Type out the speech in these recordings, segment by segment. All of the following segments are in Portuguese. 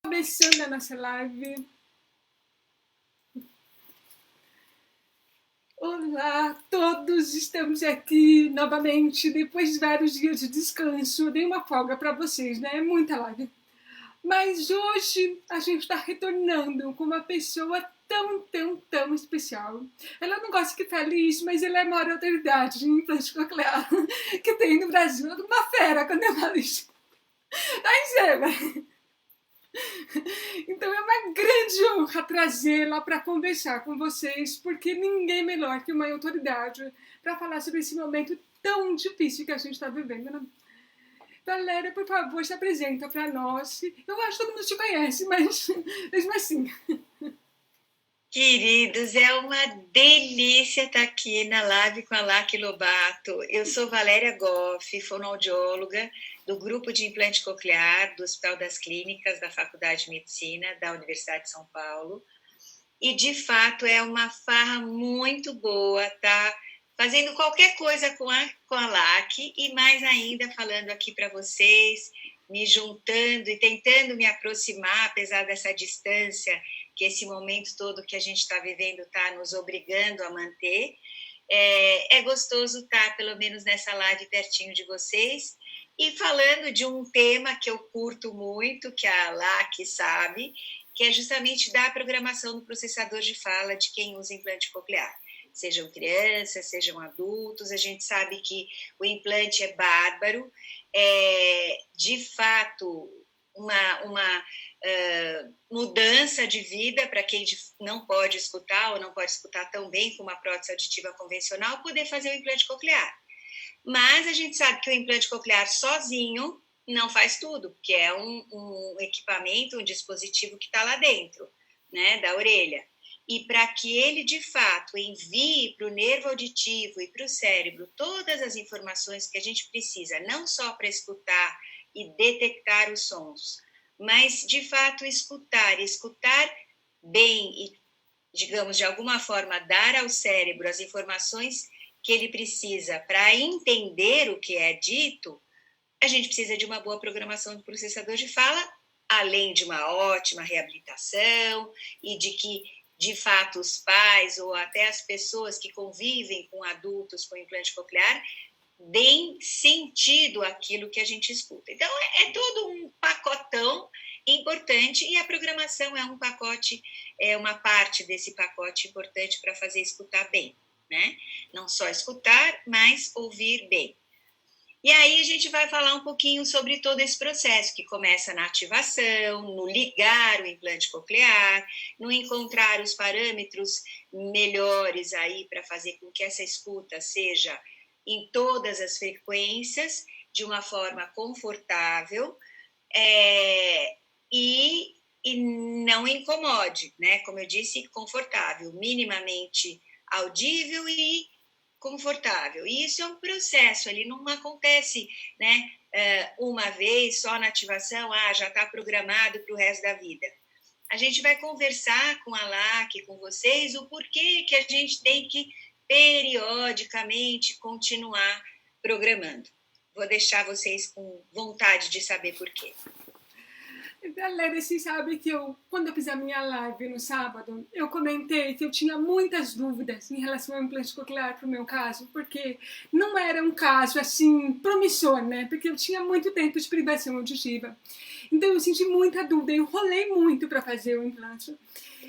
Começando a nossa live. Olá, todos estamos aqui novamente depois de vários dias de descanso. Dei uma folga para vocês, né? Muita live. Mas hoje a gente está retornando com uma pessoa tão especial. Ela não gosta que fale isso, mas ela é a maior autoridade em implante coclear que tem no Brasil. Eu tô uma fera quando eu falo isso. Mas então é uma grande honra trazê-la para conversar com vocês, porque ninguém melhor que uma autoridade para falar sobre esse momento tão difícil que a gente está vivendo, né? Valéria, por favor, se apresenta para nós. Eu acho que todo mundo te conhece, mas mesmo assim. Queridos, é uma delícia estar aqui na live com a Laque Lobato. Eu sou Valéria Goff, fonoaudióloga do Grupo de Implante Coclear do Hospital das Clínicas da Faculdade de Medicina da Universidade de São Paulo. E, de fato, é uma farra muito boa estar fazendo qualquer coisa com a Laque e, mais ainda, falando aqui para vocês, me juntando e tentando me aproximar, apesar dessa distância que esse momento todo que a gente está vivendo está nos obrigando a manter. É gostoso estar, pelo menos nessa live, pertinho de vocês, e falando de um tema que eu curto muito, que a Laque sabe, que é justamente da programação do processador de fala de quem usa implante coclear. Sejam crianças, sejam adultos, a gente sabe que o implante é bárbaro, de fato, uma mudança de vida para quem não pode escutar ou não pode escutar tão bem com uma prótese auditiva convencional, poder fazer o implante coclear. Mas a gente sabe que o implante coclear sozinho não faz tudo, porque é um equipamento, um dispositivo que está lá dentro, né, da orelha. E para que ele, de fato, envie para o nervo auditivo e para o cérebro todas as informações que a gente precisa, não só para escutar e detectar os sons, mas, de fato, escutar bem e, digamos, de alguma forma, dar ao cérebro as informações que ele precisa para entender o que é dito, a gente precisa de uma boa programação do processador de fala, além de uma ótima reabilitação e de que, de fato, os pais ou até as pessoas que convivem com adultos com implante coclear deem sentido àquilo que a gente escuta. Então, é todo um pacotão importante e a programação é um pacote, é uma parte desse pacote importante para fazer escutar bem, né? Não só escutar, mas ouvir bem. E aí a gente vai falar um pouquinho sobre todo esse processo, que começa na ativação, no ligar o implante coclear, no encontrar os parâmetros melhores aí para fazer com que essa escuta seja em todas as frequências, de uma forma confortável e não incomode, né? Como eu disse, confortável, minimamente audível e confortável. E isso é um processo, ele não acontece, né, uma vez só na ativação, já está programado para o resto da vida. A gente vai conversar com a LAC, com vocês, o porquê que a gente tem que periodicamente continuar programando. Vou deixar vocês com vontade de saber por quê. Galera, vocês sabem que quando eu fiz a minha live no sábado, eu comentei que eu tinha muitas dúvidas em relação ao implante coclear para o meu caso, porque não era um caso assim promissor, né? Porque eu tinha muito tempo de privação auditiva. Então eu senti muita dúvida, eu enrolei muito para fazer o implante.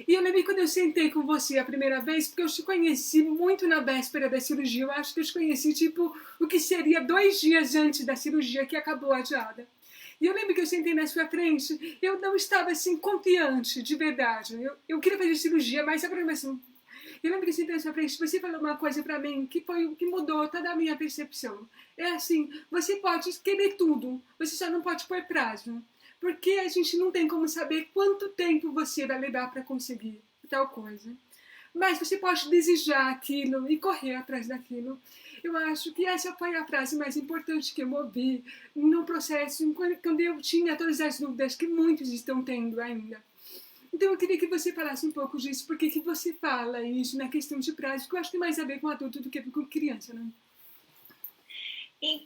E eu lembro quando eu sentei com você a primeira vez, porque eu te conheci muito na véspera da cirurgia, eu acho que eu te conheci tipo o que seria 2 dias antes da cirurgia que acabou adiada. E eu lembro que eu sentei na sua frente, eu não estava assim confiante, de verdade. Eu queria fazer cirurgia, mas a programação. Eu lembro que eu sentei na sua frente, você falou uma coisa para mim que foi o que mudou toda a minha percepção. É assim, você pode querer tudo, você só não pode pôr prazo. Porque a gente não tem como saber quanto tempo você vai levar para conseguir tal coisa. Mas você pode desejar aquilo e correr atrás daquilo. Eu acho que essa foi a frase mais importante que eu ouvi no processo, quando eu tinha todas as dúvidas que muitos estão tendo ainda. Então eu queria que você falasse um pouco disso, porque que você fala isso na questão de prazo, que eu acho que tem mais a ver com adulto do que com criança, né?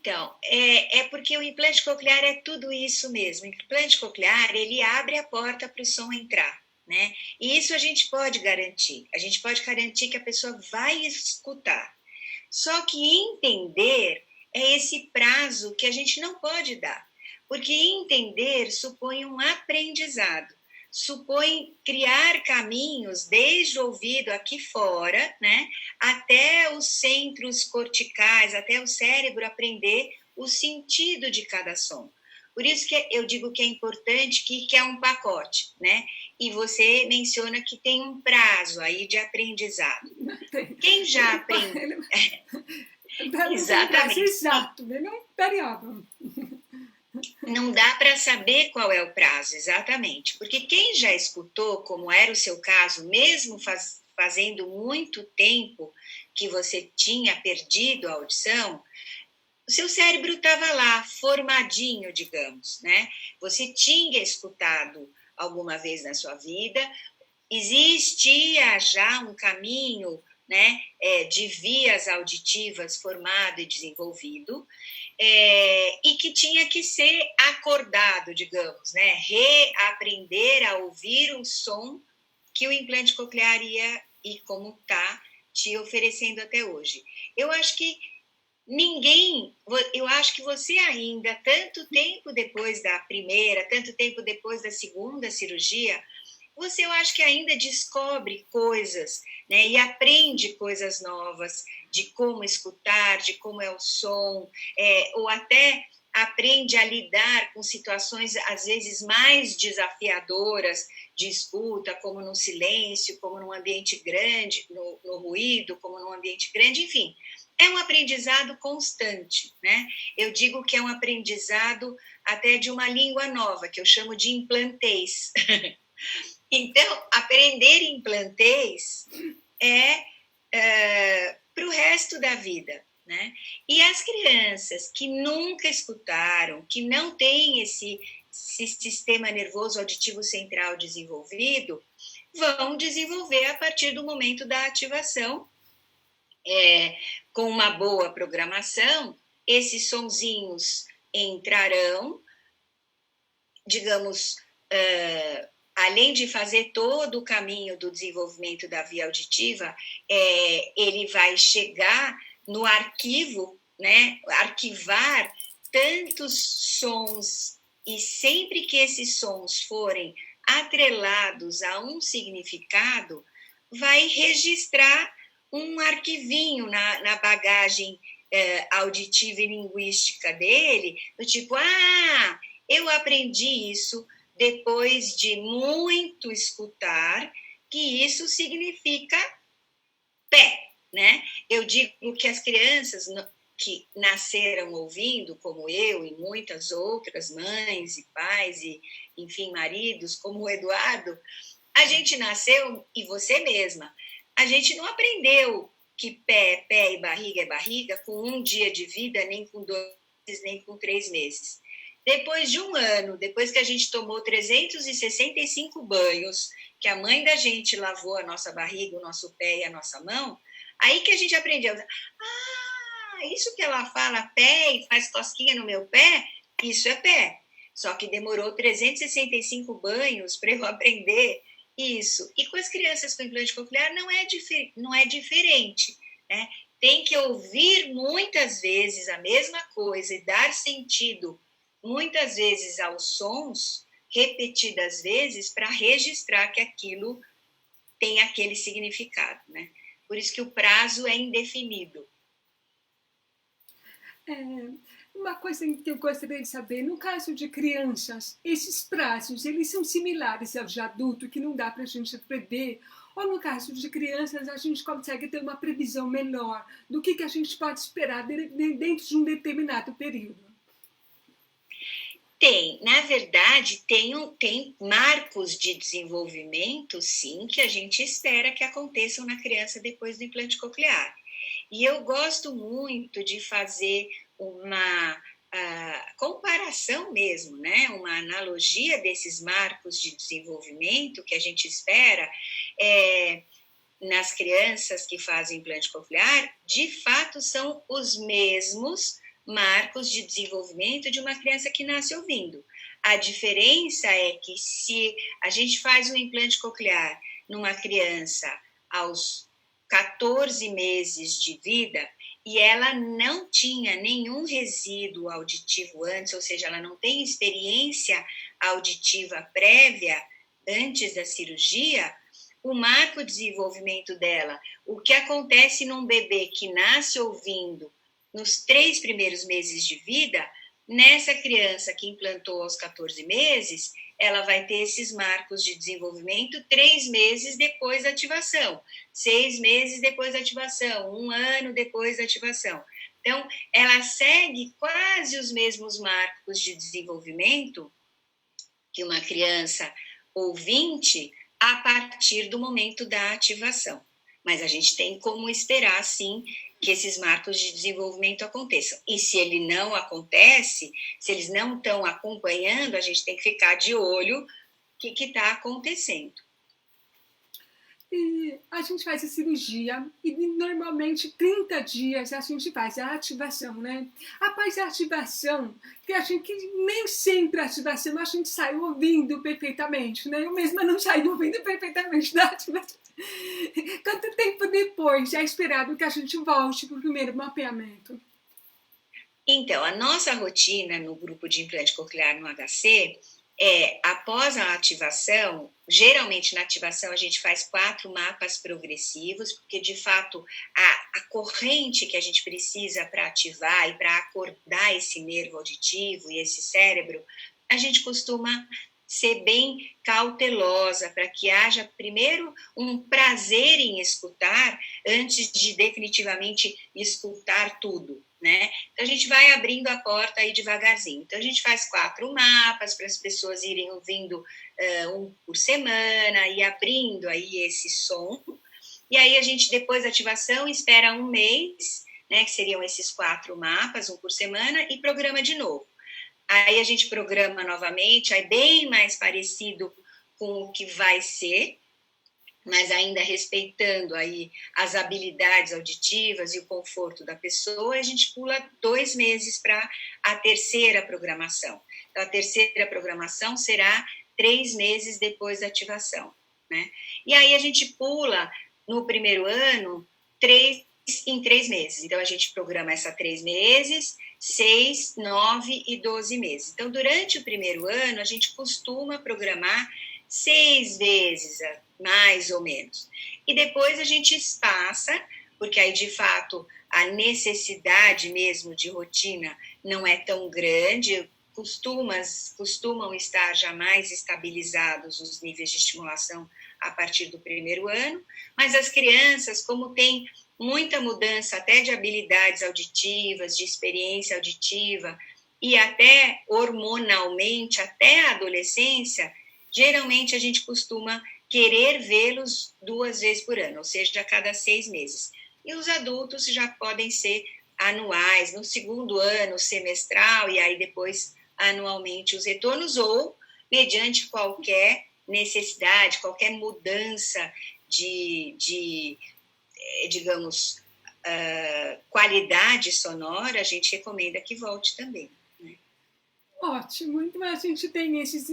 Então, é porque o implante coclear é tudo isso mesmo. O implante coclear, ele abre a porta para o som entrar, né? E isso a gente pode garantir. A gente pode garantir que a pessoa vai escutar. Só que entender é esse prazo que a gente não pode dar. Porque entender supõe um aprendizado, supõe criar caminhos desde o ouvido aqui fora, né, até os centros corticais, até o cérebro aprender o sentido de cada som. Por isso que eu digo que é importante que é um pacote, né? E você menciona que tem um prazo aí de aprendizado. Quem já aprende... Exatamente. Exato, não um período. Não dá para saber qual é o prazo, exatamente. Porque quem já escutou, como era o seu caso, mesmo fazendo muito tempo que você tinha perdido a audição, o seu cérebro estava lá, formadinho, digamos, né? Você tinha escutado alguma vez na sua vida, existia já um caminho, né, de vias auditivas formado e desenvolvido, e que tinha que ser acordado, digamos, né, reaprender a ouvir o som que o implante coclear ia, e como está te oferecendo até hoje. Eu acho que eu acho que você ainda, tanto tempo depois da primeira, tanto tempo depois da segunda cirurgia, eu acho que ainda descobre coisas, né, e aprende coisas novas de como escutar, de como é o som, ou até aprende a lidar com situações, às vezes, mais desafiadoras de escuta, como no silêncio, como num ambiente grande, no ruído, como num ambiente grande, enfim. É um aprendizado constante, né? Eu digo que é um aprendizado até de uma língua nova, que eu chamo de implantês. Então, aprender implantês para o resto da vida, né? E as crianças que nunca escutaram, que não têm esse sistema nervoso auditivo central desenvolvido, vão desenvolver a partir do momento da ativação, com uma boa programação, esses sonzinhos entrarão, digamos, além de fazer todo o caminho do desenvolvimento da via auditiva, ele vai chegar no arquivo, né, arquivar tantos sons, e sempre que esses sons forem atrelados a um significado, vai registrar um arquivinho na bagagem auditiva e linguística dele, do tipo, eu aprendi isso depois de muito escutar, que isso significa pé, né? Eu digo que as crianças que nasceram ouvindo, como eu e muitas outras mães e pais e, enfim, maridos, como o Eduardo, a gente nasceu, e você mesma, a gente não aprendeu que pé é pé e barriga é barriga com um dia de vida, nem com 2 meses, nem com 3 meses. Depois de um ano, depois que a gente tomou 365 banhos, que a mãe da gente lavou a nossa barriga, o nosso pé e a nossa mão, aí que a gente aprendeu. Isso que ela fala pé e faz cosquinha no meu pé, isso é pé. Só que demorou 365 banhos para eu aprender isso. E com as crianças com implante coclear não é diferente, né? Tem que ouvir muitas vezes a mesma coisa e dar sentido muitas vezes aos sons, repetidas vezes, para registrar que aquilo tem aquele significado, né? Por isso que o prazo é indefinido. Uma coisa que eu gostaria de saber, no caso de crianças, esses prazos, eles são similares aos de adulto, que não dá para a gente prever, ou no caso de crianças, a gente consegue ter uma previsão melhor do que a gente pode esperar dentro de um determinado período? Tem, na verdade, tem marcos de desenvolvimento, sim, que a gente espera que aconteçam na criança depois do implante coclear. E eu gosto muito de fazer uma comparação mesmo, né? Uma analogia desses marcos de desenvolvimento que a gente espera nas crianças que fazem implante coclear, de fato são os mesmos marcos de desenvolvimento de uma criança que nasce ouvindo. A diferença é que se a gente faz um implante coclear numa criança aos 14 meses de vida e ela não tinha nenhum resíduo auditivo antes, ou seja, ela não tem experiência auditiva prévia antes da cirurgia, o marco de desenvolvimento dela, o que acontece num bebê que nasce ouvindo nos 3 primeiros meses de vida, nessa criança que implantou aos 14 meses, ela vai ter esses marcos de desenvolvimento 3 meses depois da ativação, 6 meses depois da ativação, 1 ano depois da ativação. Então, ela segue quase os mesmos marcos de desenvolvimento que uma criança ouvinte a partir do momento da ativação. Mas a gente tem como esperar, sim, que esses marcos de desenvolvimento aconteçam. E se ele não acontece, se eles não estão acompanhando, a gente tem que ficar de olho o que está acontecendo. E a gente faz a cirurgia e normalmente 30 dias a gente faz a ativação, né? Após a ativação, que a gente nem sempre a ativação a gente sai ouvindo perfeitamente, né? Eu mesma não saio ouvindo perfeitamente da ativação. Quanto tempo depois é esperado que a gente volte para o primeiro mapeamento? Então, a nossa rotina no grupo de implante coclear no HC após a ativação, geralmente na ativação a gente faz 4 mapas progressivos, porque de fato a corrente que a gente precisa para ativar e para acordar esse nervo auditivo e esse cérebro, a gente costuma ser bem cautelosa para que haja primeiro um prazer em escutar antes de definitivamente escutar tudo. Né? Então, a gente vai abrindo a porta aí devagarzinho. Então, a gente faz 4 mapas para as pessoas irem ouvindo um por semana e abrindo aí esse som. E aí, a gente, depois da ativação, espera 1 mês, né, que seriam esses 4 mapas, 1 por semana, e programa de novo. Aí, a gente programa novamente, aí bem mais parecido com o que vai ser, mas ainda respeitando aí as habilidades auditivas e o conforto da pessoa, a gente pula 2 meses para a terceira programação. Então, a terceira programação será 3 meses depois da ativação, né? E aí a gente pula, no primeiro ano, em 3 meses. Então, a gente programa essa 3 meses, 6, 9 e 12 meses. Então, durante o primeiro ano, a gente costuma programar 6 vezes, mais ou menos. E depois a gente espaça, porque aí, de fato, a necessidade mesmo de rotina não é tão grande, costumam estar já mais estabilizados os níveis de estimulação a partir do primeiro ano, mas as crianças, como tem muita mudança até de habilidades auditivas, de experiência auditiva, e até hormonalmente, até a adolescência, geralmente a gente costuma querer vê-los 2 vezes por ano, ou seja, a cada 6 meses. E os adultos já podem ser anuais, no segundo ano, semestral, e aí depois anualmente os retornos, ou mediante qualquer necessidade, qualquer mudança de digamos, qualidade sonora, a gente recomenda que volte também. Né? Ótimo, então a gente tem esses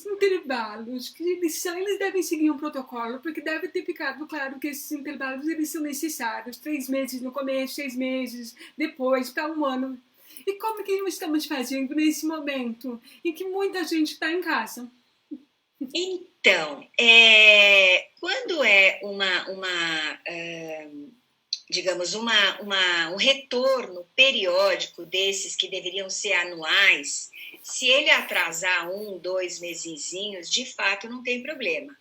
intervalos, que eles devem seguir um protocolo, porque deve ter ficado claro que esses intervalos eles são necessários, 3 meses no começo, 6 meses depois, para 1 ano. E como que estamos fazendo nesse momento em que muita gente está em casa? Então, quando é digamos, um retorno periódico desses que deveriam ser anuais, se ele atrasar 1, 2 mesezinhos, de fato não tem problema.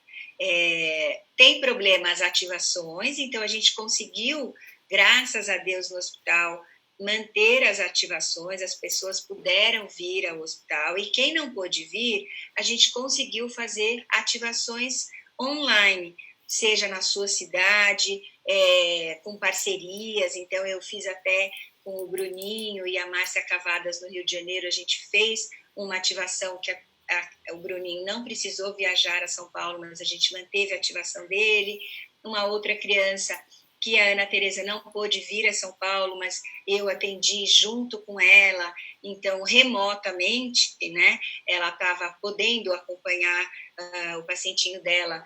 Tem problema as ativações, então a gente conseguiu, graças a Deus, no hospital, manter as ativações, as pessoas puderam vir ao hospital, e quem não pôde vir, a gente conseguiu fazer ativações online, seja na sua cidade, com parcerias. Então eu fiz até com o Bruninho e a Márcia Cavadas no Rio de Janeiro, a gente fez uma ativação que o Bruninho não precisou viajar a São Paulo, mas a gente manteve a ativação dele. Uma outra criança que a Ana Tereza não pôde vir a São Paulo, mas eu atendi junto com ela, então, remotamente, né? Ela estava podendo acompanhar o pacientinho dela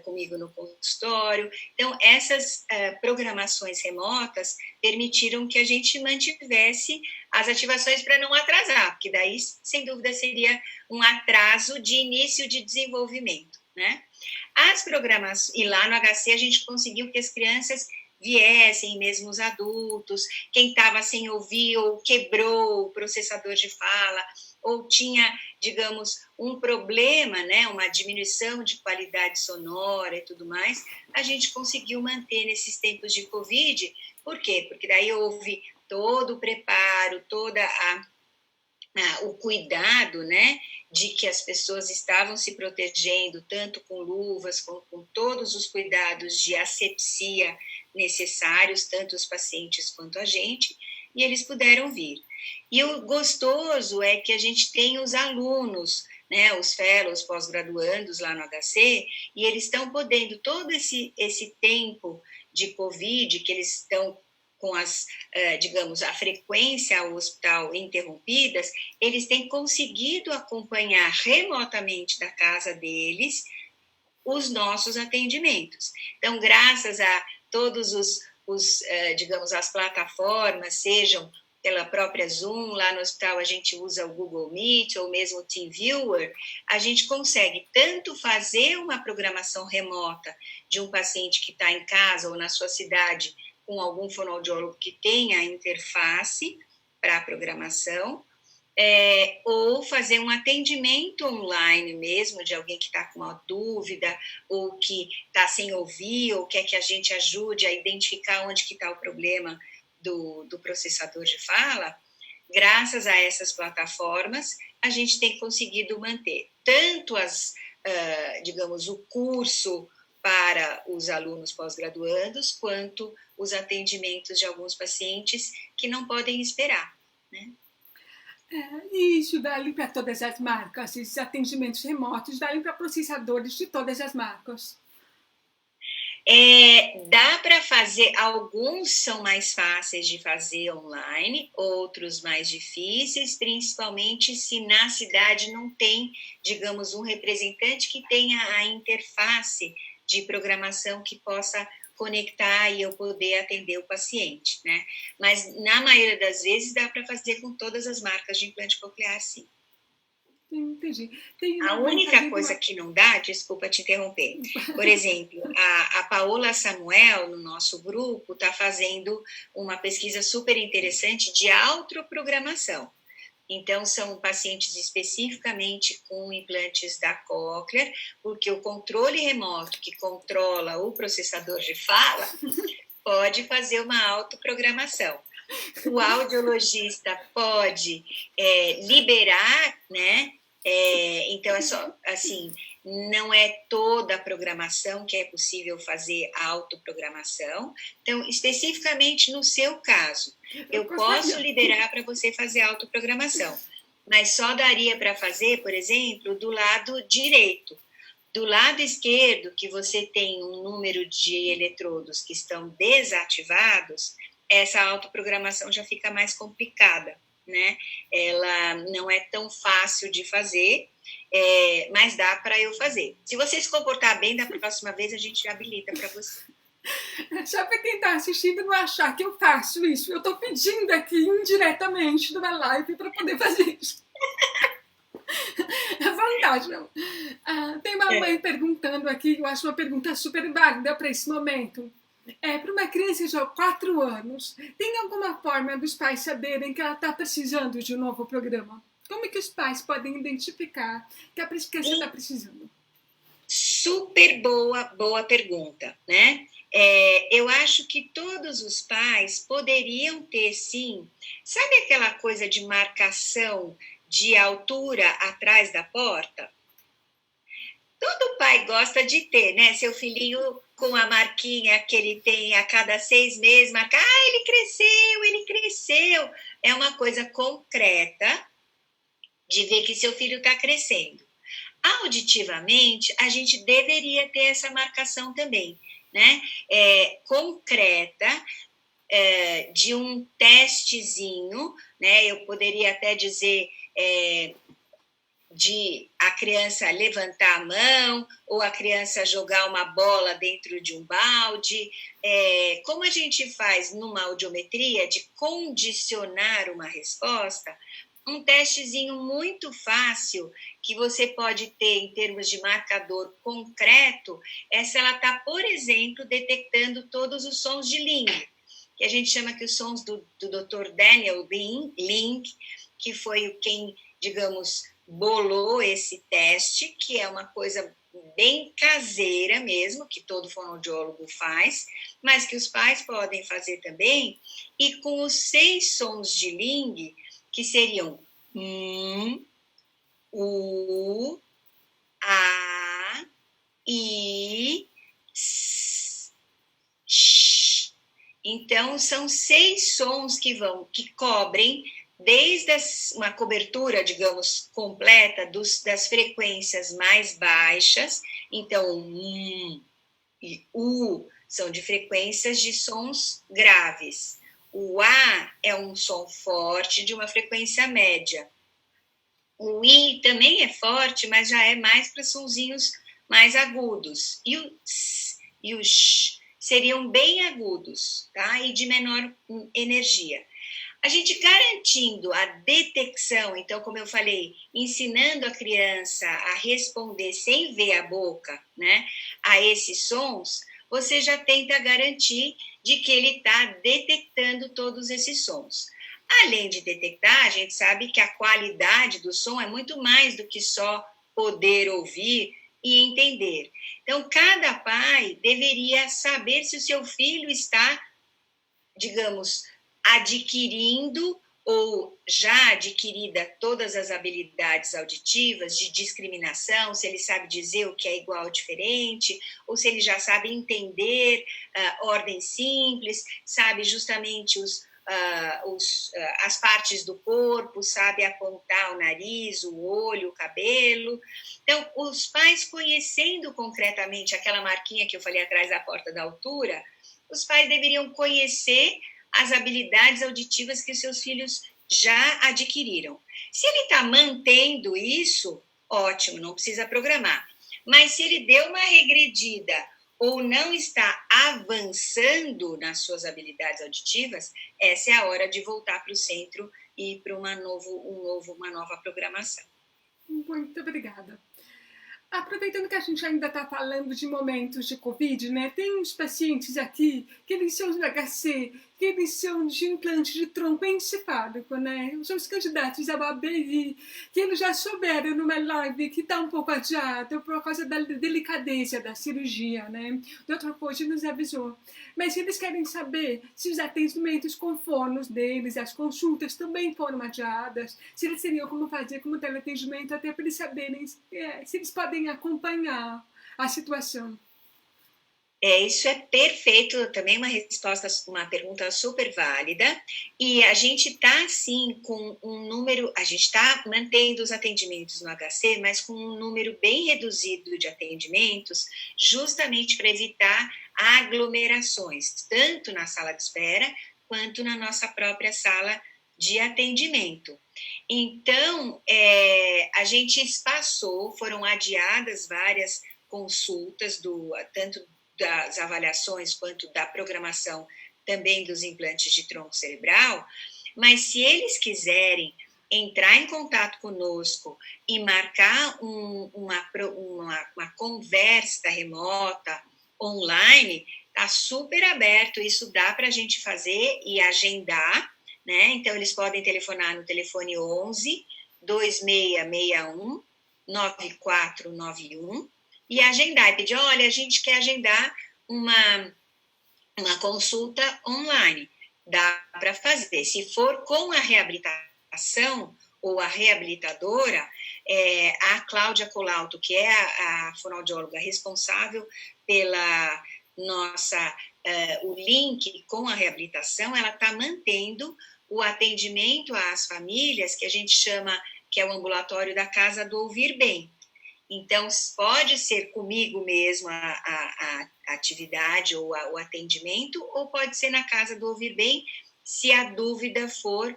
comigo no consultório. Então, essas programações remotas permitiram que a gente mantivesse as ativações para não atrasar, porque daí, sem dúvida, seria um atraso de início de desenvolvimento, né? As programações, e lá no HC a gente conseguiu que as crianças viessem, mesmo os adultos, quem estava sem ouvir ou quebrou o processador de fala, ou tinha, digamos, um problema, né, uma diminuição de qualidade sonora e tudo mais, a gente conseguiu manter nesses tempos de Covid. Por quê? Porque daí houve todo o preparo, o cuidado, né, de que as pessoas estavam se protegendo, tanto com luvas, com todos os cuidados de asepsia necessários, tanto os pacientes quanto a gente, e eles puderam vir. E o gostoso é que a gente tem os alunos, né, os fellows pós-graduandos lá no HC, e eles estão podendo, todo esse tempo de Covid, que eles estão com digamos, a frequência ao hospital interrompidas, eles têm conseguido acompanhar remotamente da casa deles os nossos atendimentos. Então, graças a todos digamos, as plataformas, sejam pela própria Zoom, lá no hospital a gente usa o Google Meet ou mesmo o TeamViewer, a gente consegue tanto fazer uma programação remota de um paciente que está em casa ou na sua cidade com algum fonoaudiólogo que tenha interface para a programação, ou fazer um atendimento online mesmo, de alguém que está com uma dúvida, ou que está sem ouvir, ou quer que a gente ajude a identificar onde que está o problema do processador de fala. Graças a essas plataformas, a gente tem conseguido manter tanto digamos, o curso para os alunos pós-graduandos, quanto os atendimentos de alguns pacientes que não podem esperar, né? E isso dá-lhe para todas as marcas, esses atendimentos remotos dá-lhe para processadores de todas as marcas. Dá para fazer, alguns são mais fáceis de fazer online, outros mais difíceis, principalmente se na cidade não tem, digamos, um representante que tenha a interface de programação que possa conectar e eu poder atender o paciente, né? Mas, na maioria das vezes, dá para fazer com todas as marcas de implante coclear, sim. Entendi. A única coisa que não dá, desculpa te interromper, por exemplo, a Paola Samuel, no nosso grupo, está fazendo uma pesquisa super interessante de autoprogramação. Então, são pacientes especificamente com implantes da Cochlear, porque o controle remoto que controla o processador de fala pode fazer uma autoprogramação. O audiologista pode liberar, né? Então, é só, assim, não é toda a programação que é possível fazer a autoprogramação. Então, especificamente no seu caso, eu posso liberar para você fazer a autoprogramação, mas só daria para fazer, por exemplo, do lado direito. Do lado esquerdo, que você tem um número de eletrodos que estão desativados, essa autoprogramação já fica mais complicada, né? Ela não é tão fácil de fazer, mas dá para eu fazer. Se você se comportar bem, da próxima vez a gente habilita para você. Só para quem está assistindo não achar que eu faço isso, eu estou pedindo aqui indiretamente numa live para poder fazer isso. É vantagem, não. Tem uma mãe perguntando aqui, eu acho uma pergunta super válida para esse momento. Para uma criança de 4 anos, tem alguma forma dos pais saberem que ela está precisando de um novo programa? Como é que os pais podem identificar que a criança está precisando? Super boa pergunta, né? Eu acho que todos os pais poderiam ter, sim, sabe aquela coisa de marcação de altura atrás da porta? Todo pai gosta de ter, né? Seu filhinho com a marquinha que ele tem a cada 6 meses, marca, ele cresceu. É uma coisa concreta de ver que seu filho está crescendo. Auditivamente, a gente deveria ter essa marcação também. né, concreta, de um testezinho, né, eu poderia até dizer de a criança levantar a mão ou a criança jogar uma bola dentro de um balde. Como a gente faz numa audiometria de condicionar uma resposta, um testezinho muito fácil que você pode ter em termos de marcador concreto é se ela está, por exemplo, detectando todos os sons de língua, que a gente chama que os sons do Dr. Daniel Link, que foi quem, digamos, bolou esse teste, que é uma coisa bem caseira mesmo, que todo fonoaudiólogo faz, mas que os pais podem fazer também, e com os 6 sons de Ling, que seriam U, A, I, S, Sh. Então, são 6 sons que cobrem desde uma cobertura, digamos, completa das frequências mais baixas. Então, e U são de frequências de sons graves. O A é um som forte de uma frequência média. O I também é forte, mas já é mais para sonzinhos mais agudos. E o S e o Sh seriam bem agudos, tá? E de menor energia. A gente garantindo a detecção, então, como eu falei, ensinando a criança a responder sem ver a boca, né, a esses sons, você já tenta garantir de que ele está detectando todos esses sons. Além de detectar, a gente sabe que a qualidade do som é muito mais do que só poder ouvir e entender. Então, cada pai deveria saber se o seu filho está, digamos, adquirindo ou já adquirida todas as habilidades auditivas de discriminação, se ele sabe dizer o que é igual ou diferente, ou se ele já sabe entender ordem simples, sabe justamente as partes do corpo, sabe apontar o nariz, o olho, o cabelo. Então, os pais conhecendo concretamente aquela marquinha que eu falei atrás da porta da altura, os pais deveriam conhecer as habilidades auditivas que os seus filhos já adquiriram. Se ele está mantendo isso, ótimo, não precisa programar. Mas se ele deu uma regredida ou não está avançando nas suas habilidades auditivas, essa é a hora de voltar para o centro e para uma nova programação. Muito obrigada. Aproveitando que a gente ainda está falando de momentos de Covid, né? Tem uns pacientes aqui que eles são de HC, que eles são de implante de tronco encefálico, né? São os candidatos ao ABI, que eles já souberam numa live que está um pouco adiado por causa da delicadeza da cirurgia, né? O Dr. Coach nos avisou. Mas eles querem saber se os atendimentos com fonos deles, as consultas também foram adiadas, se eles teriam como fazer como teleatendimento, até para eles saberem se eles podem acompanhar a situação. Isso é perfeito, também uma pergunta super válida, e a gente está, sim, com um número, a gente está mantendo os atendimentos no HC, mas com um número bem reduzido de atendimentos, justamente para evitar aglomerações, tanto na sala de espera, quanto na nossa própria sala de atendimento. Então, a gente espaçou, foram adiadas várias consultas, tanto das avaliações quanto da programação também dos implantes de tronco cerebral, mas se eles quiserem entrar em contato conosco e marcar uma conversa remota, online, está super aberto, isso dá para a gente fazer e agendar, né? Então, eles podem telefonar no telefone 11 2661 9491 e agendar, e pedir, olha, a gente quer agendar uma consulta online. Dá para fazer. Se for com a reabilitação ou a reabilitadora, a Cláudia Colauto, que é a fonoaudióloga responsável pela o link com a reabilitação, ela está mantendo o atendimento às famílias, que a gente chama, que é o ambulatório da Casa do Ouvir Bem. Então, pode ser comigo mesmo, a a atividade ou o atendimento, ou pode ser na casa do Ouvir Bem, se a dúvida for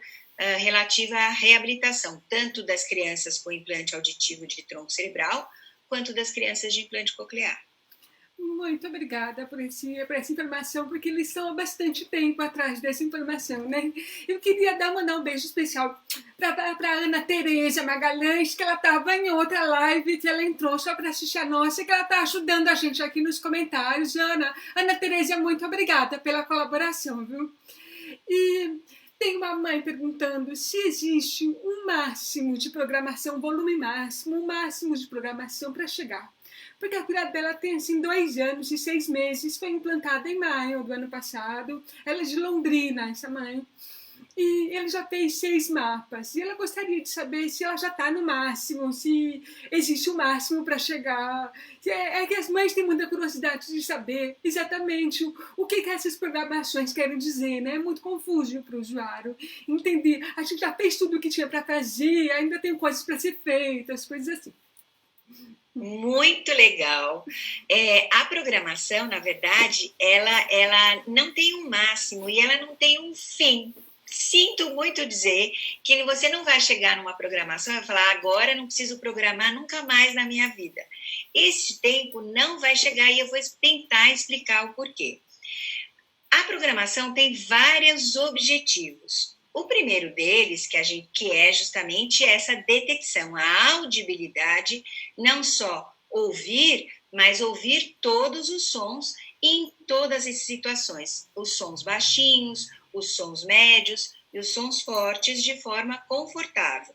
relativa à reabilitação, tanto das crianças com implante auditivo de tronco cerebral, quanto das crianças de implante coclear. Muito obrigada por essa informação, porque eles estão há bastante tempo atrás dessa informação, né? Eu queria mandar um beijo especial para Ana Tereza Magalhães, que ela estava em outra live, que ela entrou só para assistir a nossa, que ela está ajudando a gente aqui nos comentários. Ana Tereza, muito obrigada pela colaboração, viu? E tem uma mãe perguntando se existe um máximo de programação, volume máximo, um máximo de programação para chegar. Porque a filha dela tem, assim, 2 anos e 6 meses, foi implantada em maio do ano passado. Ela é de Londrina, essa mãe. E ele já fez 6 mapas. E ela gostaria de saber se ela já está no máximo, se existe um máximo para chegar. É que as mães têm muita curiosidade de saber exatamente o que essas programações querem dizer, né? É muito confuso para o usuário entender. A gente já fez tudo o que tinha para fazer, ainda tem coisas para ser feitas, coisas assim. Muito legal. A programação, na verdade, ela não tem um máximo e ela não tem um fim. Sinto muito dizer que você não vai chegar numa programação e vai falar, agora não preciso programar nunca mais na minha vida. Esse tempo não vai chegar e eu vou tentar explicar o porquê. A programação tem vários objetivos. O primeiro deles, que é justamente essa detecção, a audibilidade, não só ouvir, mas ouvir todos os sons em todas as situações. Os sons baixinhos, os sons médios e os sons fortes de forma confortável.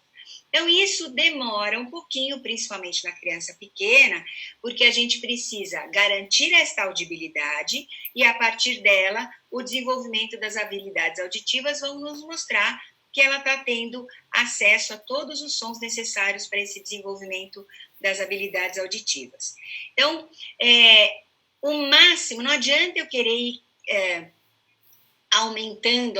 Então, isso demora um pouquinho, principalmente na criança pequena, porque a gente precisa garantir esta audibilidade e, a partir dela, o desenvolvimento das habilidades auditivas vão nos mostrar que ela está tendo acesso a todos os sons necessários para esse desenvolvimento das habilidades auditivas. Então, o máximo, não adianta eu querer ir aumentando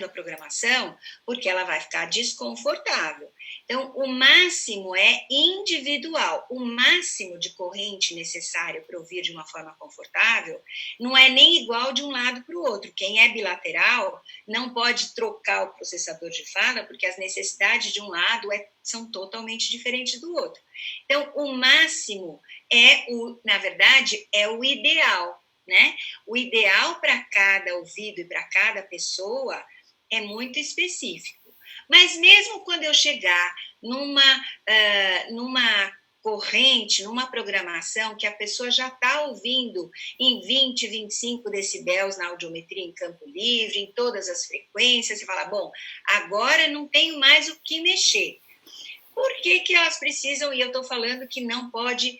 a programação, porque ela vai ficar desconfortável. Então, o máximo é individual. O máximo de corrente necessário para ouvir de uma forma confortável não é nem igual de um lado para o outro. Quem é bilateral não pode trocar o processador de fala, porque as necessidades de um lado são totalmente diferentes do outro. Então, o máximo na verdade, é o ideal, né? O ideal para cada ouvido e para cada pessoa é muito específico. Mas mesmo quando eu chegar numa corrente, numa programação que a pessoa já está ouvindo em 20, 25 decibéis na audiometria em campo livre, em todas as frequências, você fala, bom, agora não tenho mais o que mexer. Por que elas precisam, e eu estou falando que não pode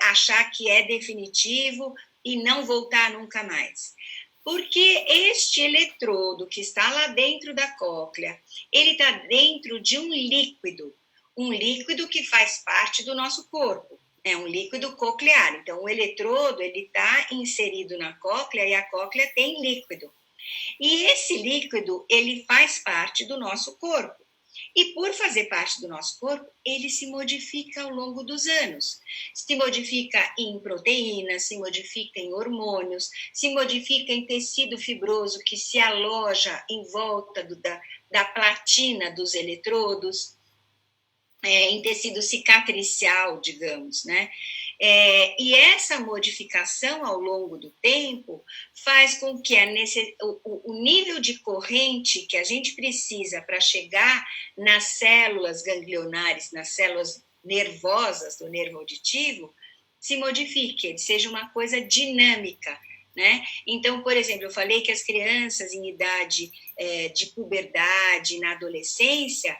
achar que é definitivo e não voltar nunca mais? Porque este eletrodo que está lá dentro da cóclea, ele está dentro de um líquido que faz parte do nosso corpo, é um líquido coclear. Então, o eletrodo está inserido na cóclea e a cóclea tem líquido. E esse líquido, ele faz parte do nosso corpo. E por fazer parte do nosso corpo, ele se modifica ao longo dos anos. Se modifica em proteínas, se modifica em hormônios, se modifica em tecido fibroso que se aloja em volta da platina dos eletrodos, em tecido cicatricial, digamos, né? E essa modificação ao longo do tempo faz com que o nível de corrente que a gente precisa para chegar nas células ganglionares, nas células nervosas do nervo auditivo, se modifique, ele seja uma coisa dinâmica, né? Então, por exemplo, eu falei que as crianças em idade de puberdade, na adolescência,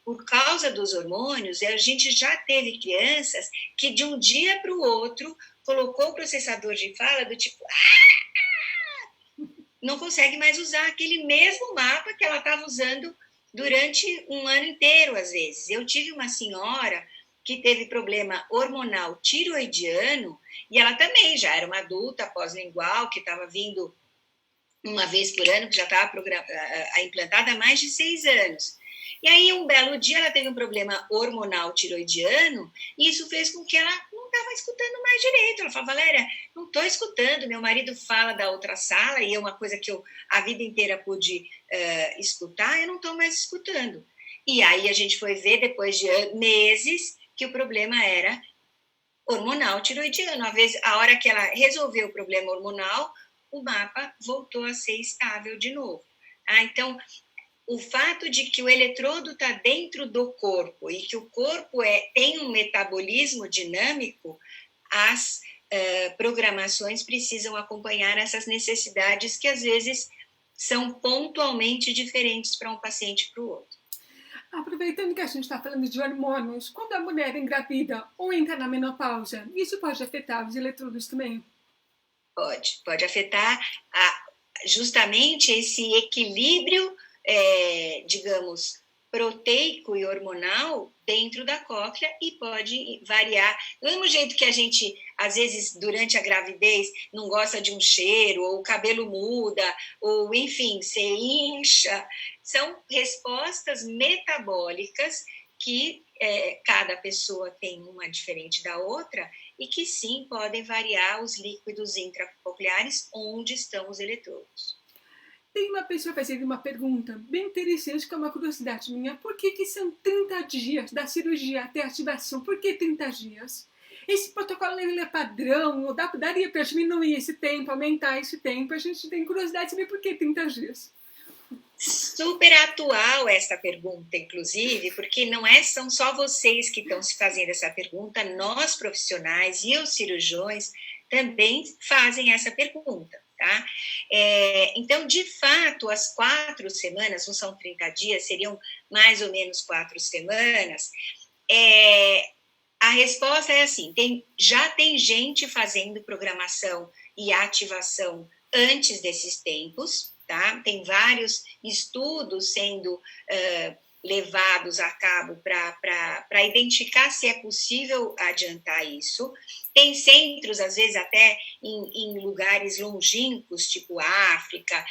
por causa dos hormônios, a gente já teve crianças que de um dia para o outro colocou o processador de fala do tipo não consegue mais usar aquele mesmo mapa que ela estava usando durante um ano inteiro, às vezes. Eu tive uma senhora que teve problema hormonal tiroidiano e ela também já era uma adulta pós-lingual que estava vindo uma vez por ano, que já estava implantada há mais de 6 anos. E aí, um belo dia, ela teve um problema hormonal tiroidiano e isso fez com que ela não estava escutando mais direito. Ela falava, Valéria, não estou escutando, meu marido fala da outra sala, e é uma coisa que eu a vida inteira pude escutar, eu não estou mais escutando. E aí a gente foi ver, depois de meses, que o problema era hormonal tiroidiano. A hora que ela resolveu o problema hormonal, o mapa voltou a ser estável de novo. Então, o fato de que o eletrodo está dentro do corpo e que o corpo tem um metabolismo dinâmico, as programações precisam acompanhar essas necessidades que, às vezes, são pontualmente diferentes para um paciente e para o outro. Aproveitando que a gente está falando de hormônios, quando a mulher engravida ou entra na menopausa, isso pode afetar os eletrodos também? Pode afetar justamente esse equilíbrio, digamos, proteico e hormonal dentro da cóclea e pode variar. Do mesmo jeito que a gente, às vezes, durante a gravidez, não gosta de um cheiro, ou o cabelo muda, ou, enfim, se incha. São respostas metabólicas que cada pessoa tem uma diferente da outra e que, sim, podem variar os líquidos intracocleares onde estão os eletrodos. Tem uma pessoa fazendo uma pergunta bem interessante, que é uma curiosidade minha. Por que são 30 dias da cirurgia até a ativação? Por que 30 dias? Esse protocolo ele é padrão? Ou daria para diminuir esse tempo, aumentar esse tempo? A gente tem curiosidade de saber por que 30 dias. Super atual essa pergunta, inclusive, porque são só vocês que estão se fazendo essa pergunta, nós profissionais e os cirurgiões também fazem essa pergunta. Tá? Então, de fato, as 4 semanas, não são 30 dias, seriam mais ou menos 4 semanas. A resposta é assim: já tem gente fazendo programação e ativação antes desses tempos, tá? Tem vários estudos sendo levados a cabo para identificar se é possível adiantar isso. Tem centros, às vezes, até em lugares longínquos, tipo África,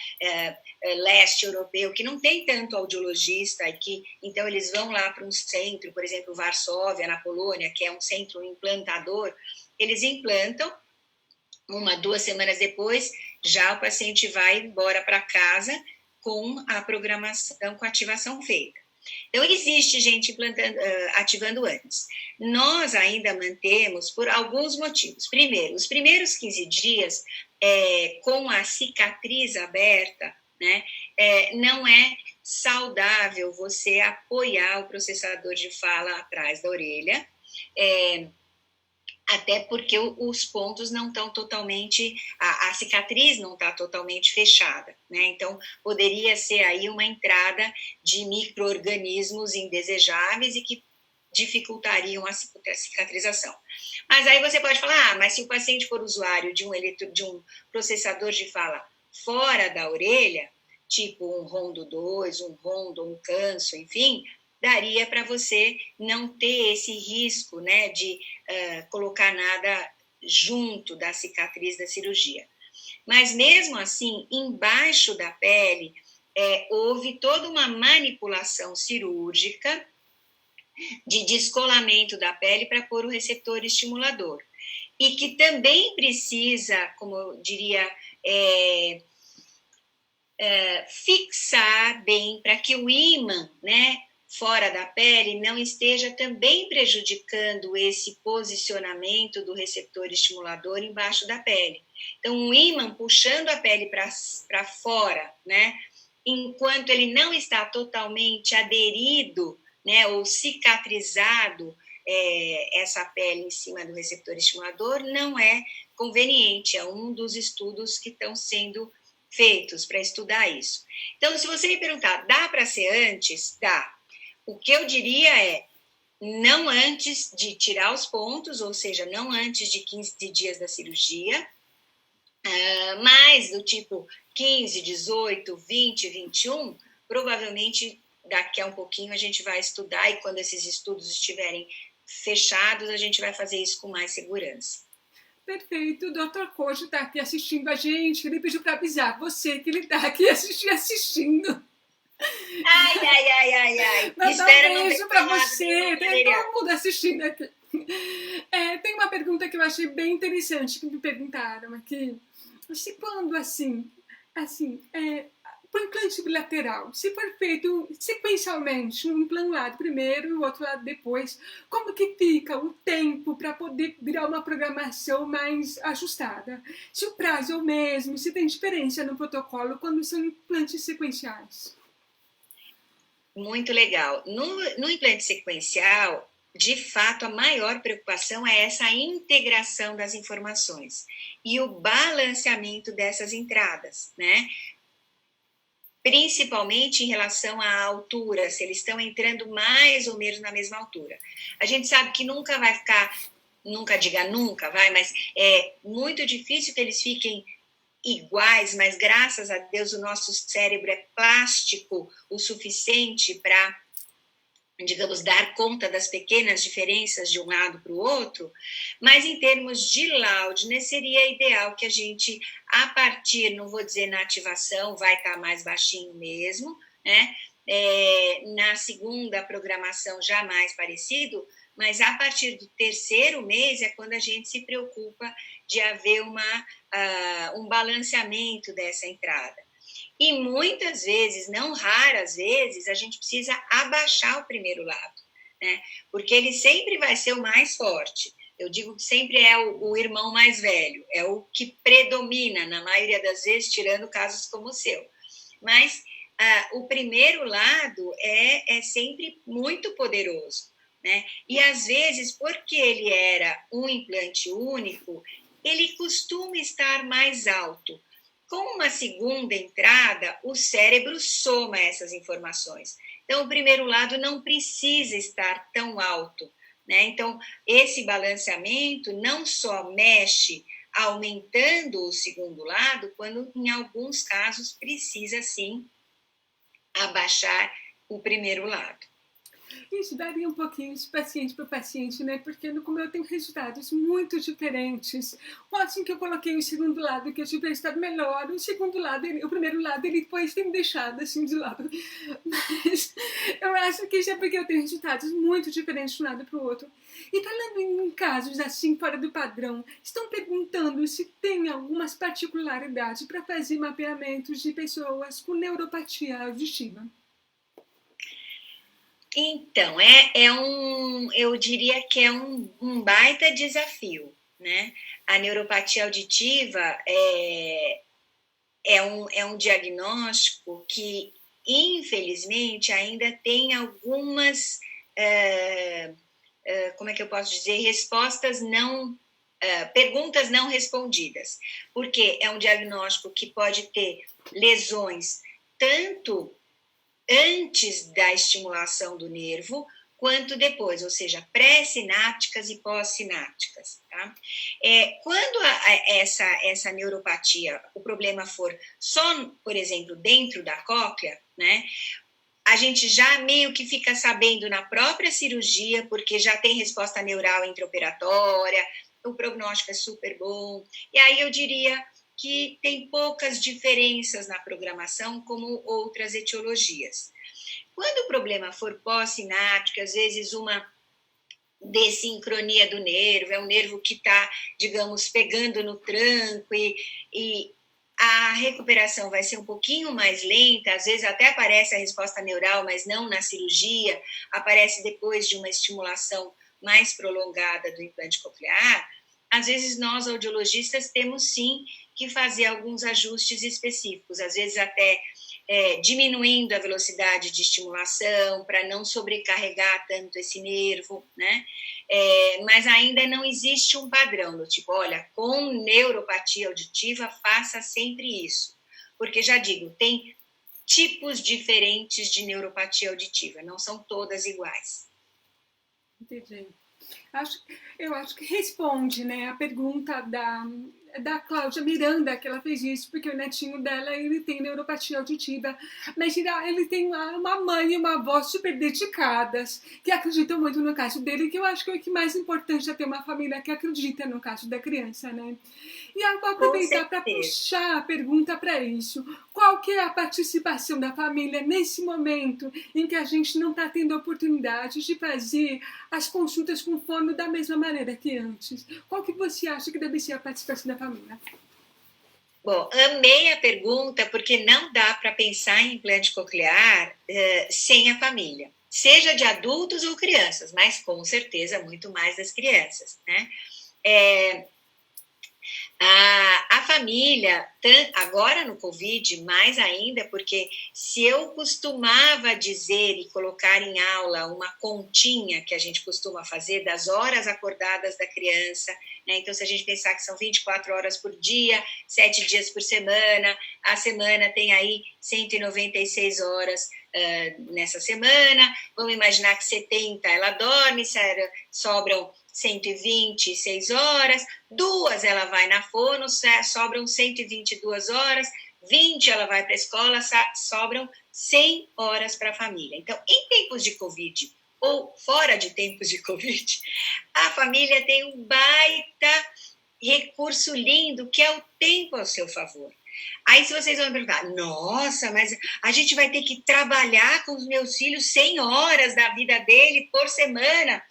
leste europeu, que não tem tanto audiologista, então eles vão lá para um centro, por exemplo, Varsóvia, na Polônia, que é um centro implantador, eles implantam, 1-2 semanas depois, já o paciente vai embora para casa com a programação, com a ativação feita. Então, existe gente ativando antes. Nós ainda mantemos por alguns motivos. Primeiro, os primeiros 15 dias, com a cicatriz aberta, né, não é saudável você apoiar o processador de fala atrás da orelha, até porque os pontos não estão totalmente, a cicatriz não está totalmente fechada, né? Então, poderia ser aí uma entrada de micro-organismos indesejáveis e que dificultariam a cicatrização. Mas aí você pode falar, mas se o paciente for usuário de um processador de fala fora da orelha, tipo um Rondo 2, um Rondo, um Canso, enfim, daria para você não ter esse risco, né, de colocar nada junto da cicatriz da cirurgia. Mas, mesmo assim, embaixo da pele, houve toda uma manipulação cirúrgica de descolamento da pele para pôr o receptor estimulador. E que também precisa, como eu diria, fixar bem para que o ímã, né, fora da pele não esteja também prejudicando esse posicionamento do receptor estimulador embaixo da pele. Então, um ímã puxando a pele para fora, né, enquanto ele não está totalmente aderido, né, ou cicatrizado, essa pele em cima do receptor estimulador, não é conveniente. É um dos estudos que estão sendo feitos para estudar isso. Então, se você me perguntar, dá para ser antes? Dá. O que eu diria é, não antes de tirar os pontos, ou seja, não antes de 15 dias da cirurgia, mas do tipo 15, 18, 20, 21, provavelmente daqui a um pouquinho a gente vai estudar e quando esses estudos estiverem fechados, a gente vai fazer isso com mais segurança. Perfeito, o Dr. Kojo está aqui assistindo a gente, ele pediu para avisar você que ele está aqui assistindo. Ai, ai, ai, ai, ai. Mandar um Espero não ter beijo para falado você. nenhum Tem material. todo mundo assistindo aqui. Tem uma pergunta que eu achei bem interessante que me perguntaram aqui. Se quando assim, para o implante bilateral, se for feito sequencialmente, um implante primeiro e o outro lado depois, como que fica o tempo para poder virar uma programação mais ajustada? Se o prazo é o mesmo, se tem diferença no protocolo quando são implantes sequenciais? Muito legal. No implante sequencial, de fato, a maior preocupação é essa integração das informações e o balanceamento dessas entradas, né? Principalmente em relação à altura, se eles estão entrando mais ou menos na mesma altura. A gente sabe que nunca vai ficar, nunca diga nunca, vai, mas é muito difícil que eles fiquem iguais, mas graças a Deus o nosso cérebro é plástico o suficiente para, digamos, dar conta das pequenas diferenças de um lado para o outro, mas em termos de loudness seria ideal que a gente, a partir, não vou dizer na ativação, vai estar mais baixinho mesmo, né? Na segunda programação já mais parecido, mas a partir do terceiro mês é quando a gente se preocupa de haver um balanceamento dessa entrada. E muitas vezes, não raras vezes, a gente precisa abaixar o primeiro lado, né? Porque ele sempre vai ser o mais forte. Eu digo que sempre é o irmão mais velho, é o que predomina, na maioria das vezes, tirando casos como o seu. Mas o primeiro lado é sempre muito poderoso, né? E às vezes, porque ele era um implante único, ele costuma estar mais alto. Com uma segunda entrada, o cérebro soma essas informações. Então, o primeiro lado não precisa estar tão alto, né? Então, esse balanceamento não só mexe aumentando o segundo lado, quando em alguns casos precisa sim abaixar o primeiro lado. Isso daria um pouquinho de paciente para paciente, né? Porque como eu tenho resultados muito diferentes. Assim que eu coloquei o segundo lado, que eu tive resultado melhor, o segundo lado, o primeiro lado, ele depois tem me deixado assim de lado. Mas eu acho que isso é porque eu tenho resultados muito diferentes de um lado para o outro. E falando em casos assim, fora do padrão, estão perguntando se tem algumas particularidades para fazer mapeamentos de pessoas com neuropatia auditiva. Então, eu diria que é um baita desafio, né? A neuropatia auditiva é um diagnóstico que, infelizmente, ainda tem algumas, como é que eu posso dizer, perguntas não respondidas, porque é um diagnóstico que pode ter lesões tanto antes da estimulação do nervo, quanto depois, ou seja, pré-sinápticas e pós-sinápticas. Tá? Quando essa neuropatia, o problema for só, por exemplo, dentro da cóclea, né, a gente já meio que fica sabendo na própria cirurgia, porque já tem resposta neural intraoperatória, o prognóstico é super bom, e aí eu diria que tem poucas diferenças na programação, como outras etiologias. Quando o problema for pós-sináptico, às vezes uma desincronia do nervo, é um nervo que está, digamos, pegando no tranco e a recuperação vai ser um pouquinho mais lenta, às vezes até aparece a resposta neural, mas não na cirurgia, aparece depois de uma estimulação mais prolongada do implante coclear. Às vezes nós, audiologistas, temos sim que fazer alguns ajustes específicos, às vezes até diminuindo a velocidade de estimulação para não sobrecarregar tanto esse nervo, né? Mas ainda não existe um padrão do tipo, olha, com neuropatia auditiva faça sempre isso, porque já digo, tem tipos diferentes de neuropatia auditiva, não são todas iguais. Entendi. Eu acho que responde, né, a pergunta da Cláudia Miranda, que ela fez isso, porque o netinho dela, ele tem neuropatia auditiva, mas ele tem uma mãe e uma avó super dedicadas, que acreditam muito no caso dele, que eu acho que é o que mais importante é ter uma família que acredita no caso da criança, né? E eu vou aproveitar para puxar a pergunta para isso. Qual que é a participação da família nesse momento em que a gente não está tendo a oportunidade de fazer as consultas com fono da mesma maneira que antes? Qual que você acha que deve ser a participação da família? Bom, amei a pergunta, porque não dá para pensar em implante coclear sem a família. Seja de adultos ou crianças, mas com certeza muito mais das crianças, né? A família, agora no Covid, mais ainda, porque se eu costumava dizer e colocar em aula uma continha que a gente costuma fazer das horas acordadas da criança, né? Então, se a gente pensar que são 24 horas por dia, 7 dias por semana, a semana tem aí 196 horas nessa semana, vamos imaginar que 70 ela dorme, sobram 126 horas, 2 ela vai na fono, sobram 122 horas, 20 ela vai para a escola, sobram 100 horas para a família. Então, em tempos de Covid ou fora de tempos de Covid, a família tem um baita recurso lindo que é o tempo ao seu favor. Aí, se vocês vão perguntar, nossa, mas a gente vai ter que trabalhar com os meus filhos 100 horas da vida dele por semana.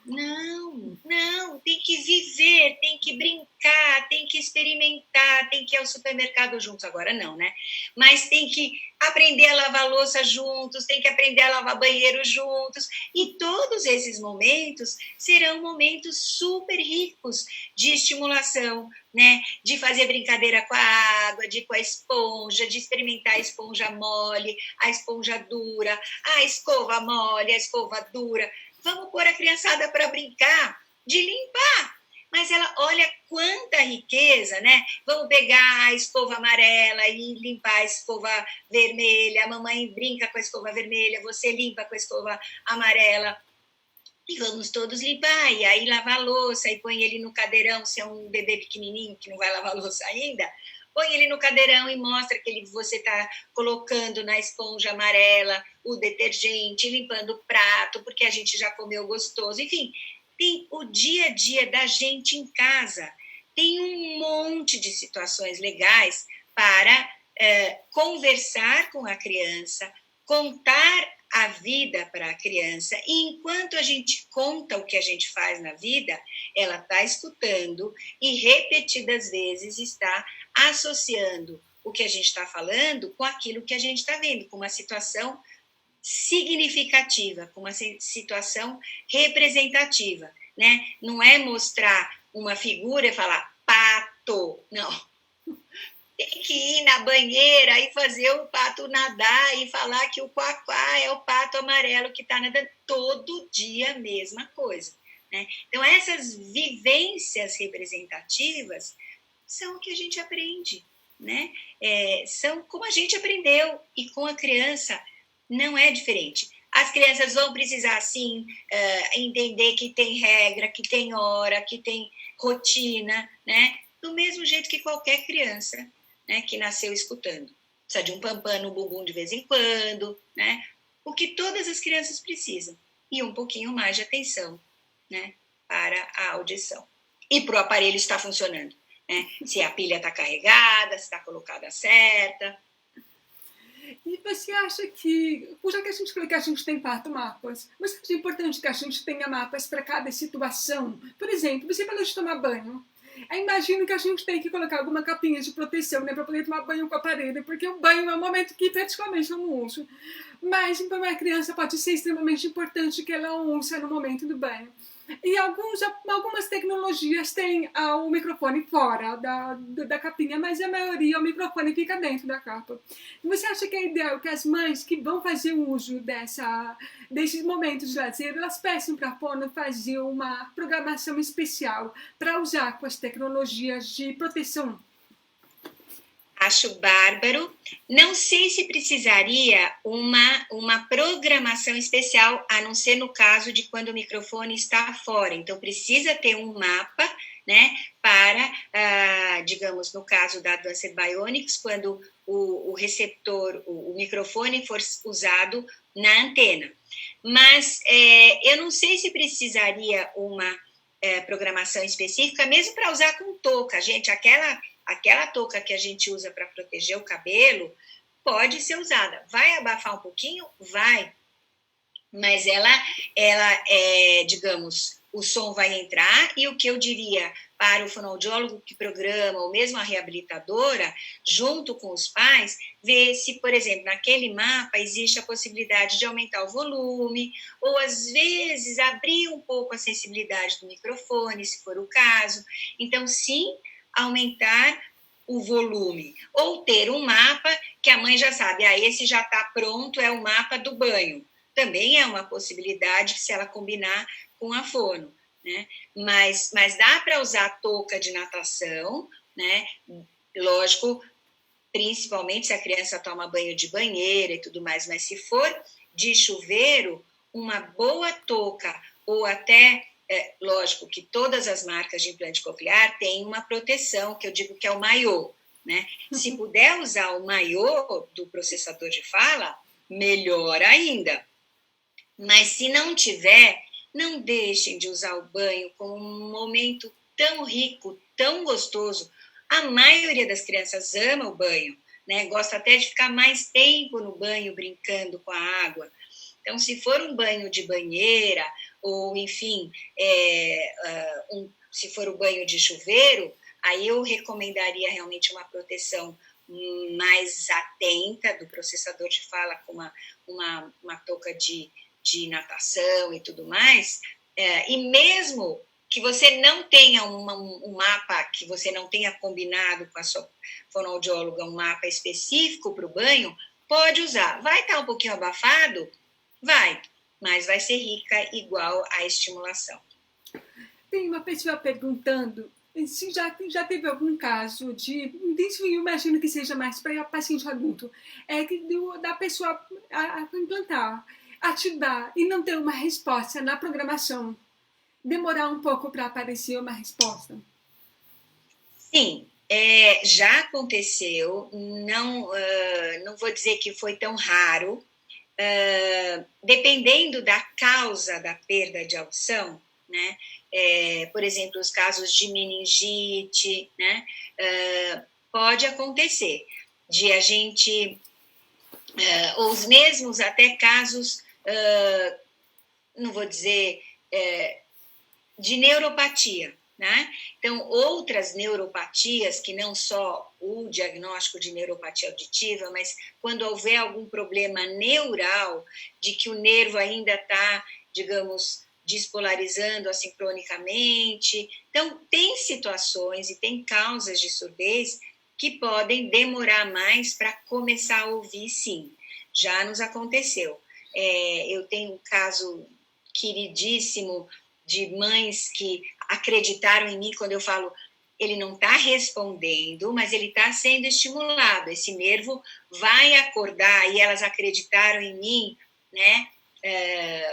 Não, tem que viver, tem que brincar, tem que experimentar, tem que ir ao supermercado juntos. Agora não, né? Mas tem que aprender a lavar louça juntos, tem que aprender a lavar banheiro juntos. E todos esses momentos serão momentos super ricos de estimulação, né? De fazer brincadeira com a água, com a esponja, de experimentar a esponja mole, a esponja dura, a escova mole, a escova dura. Vamos pôr a criançada para brincar, de limpar. Mas ela, olha quanta riqueza, né? Vamos pegar a escova amarela e limpar a escova vermelha. A mamãe brinca com a escova vermelha, você limpa com a escova amarela. E vamos todos limpar, e aí lavar a louça, e põe ele no cadeirão, se é um bebê pequenininho que não vai lavar a louça ainda, põe ele no cadeirão e mostra que você está colocando na esponja amarela o detergente, limpando o prato, porque a gente já comeu gostoso. Enfim, tem o dia a dia da gente em casa. Tem um monte de situações legais para conversar com a criança, contar a vida para a criança, e enquanto a gente conta o que a gente faz na vida, ela está escutando e repetidas vezes está associando o que a gente está falando com aquilo que a gente está vendo, com uma situação significativa, com uma situação representativa, né? Não é mostrar uma figura e falar pato, não. Tem que ir na banheira e fazer o pato nadar e falar que o quaquá é o pato amarelo que está nadando. Todo dia a mesma coisa, né? Então, essas vivências representativas são o que a gente aprende, né? São como a gente aprendeu, e com a criança não é diferente. As crianças vão precisar, sim, entender que tem regra, que tem hora, que tem rotina, né? Do mesmo jeito que qualquer criança, né, que nasceu escutando. Precisa de um pampam no bumbum de vez em quando, né? O que todas as crianças precisam. E um pouquinho mais de atenção, né, para a audição. E para o aparelho estar funcionando, né? Se a pilha está carregada, se está colocada certa. E você acha que, já que a gente falou que a gente tem 4 mapas, você acha importante que a gente tenha mapas para cada situação? Por exemplo, você falou de tomar banho. Eu imagino que a gente tem que colocar alguma capinha de proteção, né, para poder tomar banho com o aparelho, porque o banho é um momento que praticamente eu não uso. Mas para uma criança pode ser extremamente importante que ela ouça no momento do banho. E algumas tecnologias têm o microfone fora da capinha, mas a maioria o microfone fica dentro da capa. E você acha que é ideal que as mães que vão fazer uso desses momentos de lazer, elas peçam para a fono fazer uma programação especial para usar com as tecnologias de proteção? Acho bárbaro. Não sei se precisaria uma programação especial, a não ser no caso de quando o microfone está fora. Então, precisa ter um mapa, né, para, digamos, no caso da Advanced Bionics, quando o receptor, o microfone for usado na antena. Mas eu não sei se precisaria uma programação específica, mesmo para usar com touca. Gente, aquela touca que a gente usa para proteger o cabelo pode ser usada. Vai abafar um pouquinho? Vai. Mas ela digamos, o som vai entrar, e o que eu diria para o fonoaudiólogo que programa, ou mesmo a reabilitadora, junto com os pais, ver se, por exemplo, naquele mapa existe a possibilidade de aumentar o volume, ou às vezes abrir um pouco a sensibilidade do microfone, se for o caso. Então, sim, aumentar o volume, ou ter um mapa que a mãe já sabe, esse já está pronto, é o mapa do banho. Também é uma possibilidade se ela combinar com a fono, né? Mas dá para usar touca de natação, né? Lógico, principalmente se a criança toma banho de banheira e tudo mais, mas se for de chuveiro, uma boa touca, ou até, lógico que todas as marcas de implante coclear têm uma proteção, que eu digo que é o maiô, né? Se puder usar o maiô do processador de fala, melhor ainda. Mas se não tiver, não deixem de usar o banho como um momento tão rico, tão gostoso. A maioria das crianças ama o banho, né? Gosta até de ficar mais tempo no banho brincando com a água. Então, se for um banho de banheira, ou enfim, se for o banho de chuveiro, aí eu recomendaria realmente uma proteção mais atenta do processador de fala, com uma touca de natação e tudo mais, e mesmo que você não tenha um mapa, que você não tenha combinado com a sua fonoaudióloga um mapa específico para o banho, pode usar. Vai estar um pouquinho abafado? Vai, mas vai ser rica igual a estimulação. Tem uma pessoa perguntando se já teve algum caso de, eu imagino que seja mais para paciente adulto, da pessoa a implantar, ativar e não ter uma resposta na programação, demorar um pouco para aparecer uma resposta. Sim, já aconteceu, não vou dizer que foi tão raro, dependendo da causa da perda de audição, né? Por exemplo, os casos de meningite, né? Pode acontecer de a gente, ou os mesmos até casos, não vou dizer, de neuropatia, né? Então, outras neuropatias, que não só o diagnóstico de neuropatia auditiva, mas quando houver algum problema neural, de que o nervo ainda está, digamos, despolarizando assincronicamente. Então, tem situações e tem causas de surdez que podem demorar mais para começar a ouvir, sim. Já nos aconteceu. Eu tenho um caso queridíssimo de mães que acreditaram em mim quando eu falo, ele não está respondendo, mas ele está sendo estimulado, esse nervo vai acordar, e elas acreditaram em mim, né?